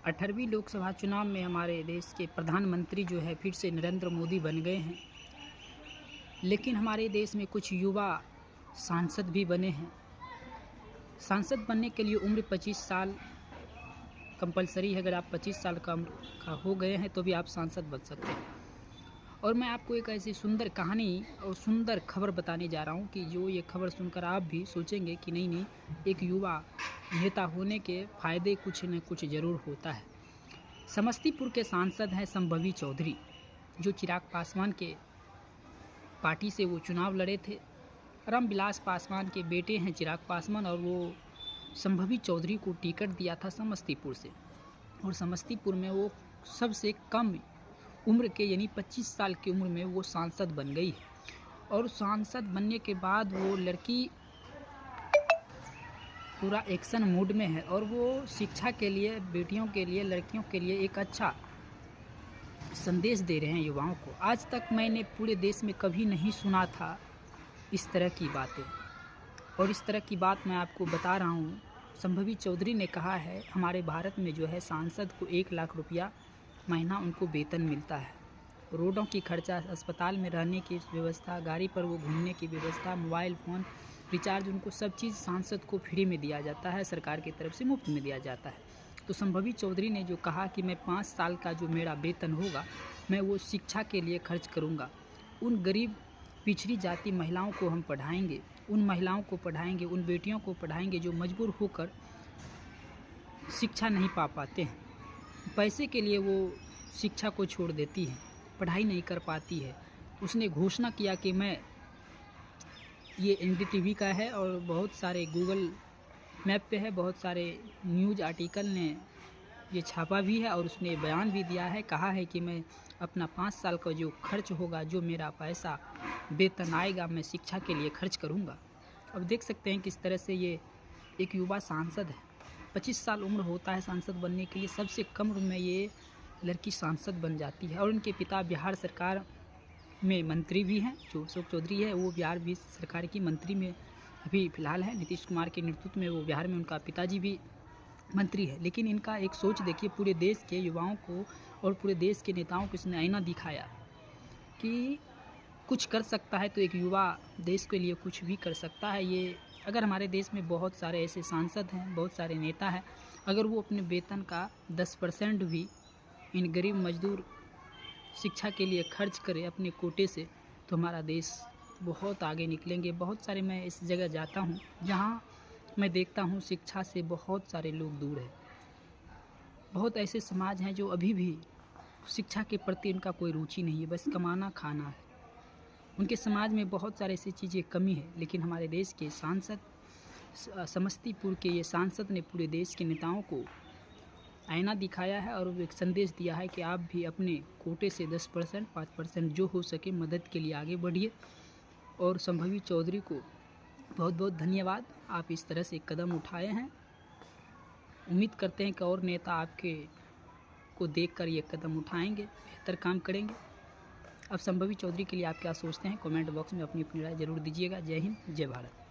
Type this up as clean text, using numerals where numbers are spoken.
18वीं लोकसभा चुनाव में हमारे देश के प्रधानमंत्री जो है फिर से नरेंद्र मोदी बन गए हैं। लेकिन हमारे देश में कुछ युवा सांसद भी बने हैं। सांसद बनने के लिए उम्र 25 साल कंपलसरी है। अगर आप 25 साल का उम्र का हो गए हैं तो भी आप सांसद बन सकते हैं। और मैं आपको एक ऐसी सुंदर कहानी और सुंदर खबर बताने जा रहा हूं कि जो ये खबर सुनकर आप भी सोचेंगे कि नहीं, एक युवा नेता होने के फ़ायदे कुछ न कुछ ज़रूर होता है। समस्तीपुर के सांसद हैं संभवी चौधरी, जो चिराग पासवान के पार्टी से वो चुनाव लड़े थे। रामविलास पासवान के बेटे हैं चिराग पासवान, और वो संभवी चौधरी को टिकट दिया था समस्तीपुर से। और समस्तीपुर में वो सबसे कम उम्र के यानी 25 साल की उम्र में वो सांसद बन गई है। और सांसद बनने के बाद वो लड़की पूरा एक्शन मूड में है और वो शिक्षा के लिए, बेटियों के लिए, लड़कियों के लिए एक अच्छा संदेश दे रहे हैं युवाओं को। आज तक मैंने पूरे देश में कभी नहीं सुना था इस तरह की बातें, और इस तरह की बात मैं आपको बता रहा हूँ। संभवी चौधरी ने कहा है हमारे भारत में जो है सांसद को 1 लाख रुपया महीना उनको वेतन मिलता है। रोडों की खर्चा, अस्पताल में रहने की व्यवस्था, गाड़ी पर वो घूमने की व्यवस्था, मोबाइल फ़ोन रिचार्ज, उनको सब चीज़ सांसद को फ्री में दिया जाता है, सरकार की तरफ से मुफ्त में दिया जाता है। तो संभवी चौधरी ने जो कहा कि मैं 5 साल का जो मेरा वेतन होगा मैं वो शिक्षा के लिए खर्च करूँगा। उन गरीब पिछड़ी जाति महिलाओं को हम पढ़ाएंगे, उन महिलाओं को पढ़ाएंगे, उन बेटियों को पढ़ाएंगे जो मजबूर होकर शिक्षा नहीं पा पाते हैं। पैसे के लिए वो शिक्षा को छोड़ देती हैं, पढ़ाई नहीं कर पाती है। उसने घोषणा किया कि मैं, ये एनडीटीवी का है और बहुत सारे गूगल मैप पे है, बहुत सारे न्यूज़ आर्टिकल ने ये छापा भी है, और उसने बयान भी दिया है, कहा है कि मैं अपना 5 साल का जो खर्च होगा, जो मेरा पैसा वेतन आएगा, मैं शिक्षा के लिए खर्च करूँगा। अब देख सकते हैं किस तरह से ये एक युवा सांसद है। 25 साल उम्र होता है सांसद बनने के लिए, सबसे कम उम्र में ये लड़की सांसद बन जाती है। और उनके पिता बिहार सरकार में मंत्री भी हैं, जो अशोक चौधरी है वो बिहार भी सरकार की मंत्री में अभी फ़िलहाल है। नीतीश कुमार के नेतृत्व में वो बिहार में उनका पिताजी भी मंत्री है। लेकिन इनका एक सोच देखिए, पूरे देश के युवाओं को और पूरे देश के नेताओं को इसने आईना दिखाया कि कुछ कर सकता है तो एक युवा देश के लिए कुछ भी कर सकता है। ये अगर हमारे देश में बहुत सारे ऐसे सांसद हैं, बहुत सारे नेता हैं, अगर वो अपने वेतन का 10% भी इन गरीब मजदूर शिक्षा के लिए खर्च करें अपने कोटे से, तो हमारा देश बहुत आगे निकलेंगे। बहुत सारे, मैं इस जगह जाता हूँ जहाँ मैं देखता हूँ शिक्षा से बहुत सारे लोग दूर हैं। बहुत ऐसे समाज हैं जो अभी भी शिक्षा के प्रति उनका कोई रुचि नहीं है, बस कमाना खाना है। उनके समाज में बहुत सारे ऐसी चीज़ें कमी है। लेकिन हमारे देश के सांसद, समस्तीपुर के ये सांसद ने पूरे देश के नेताओं को आईना दिखाया है और एक संदेश दिया है कि आप भी अपने कोटे से 10%, 5% जो हो सके मदद के लिए आगे बढ़िए। और संभवी चौधरी को बहुत बहुत धन्यवाद, आप इस तरह से कदम उठाए हैं। उम्मीद करते हैं कि और नेता आपके को देखकर ये कदम उठाएंगे, बेहतर काम करेंगे। अब संभवी चौधरी के लिए आप क्या सोचते हैं, कमेंट बॉक्स में अपनी राय ज़रूर दीजिएगा। जय हिंद, जय भारत।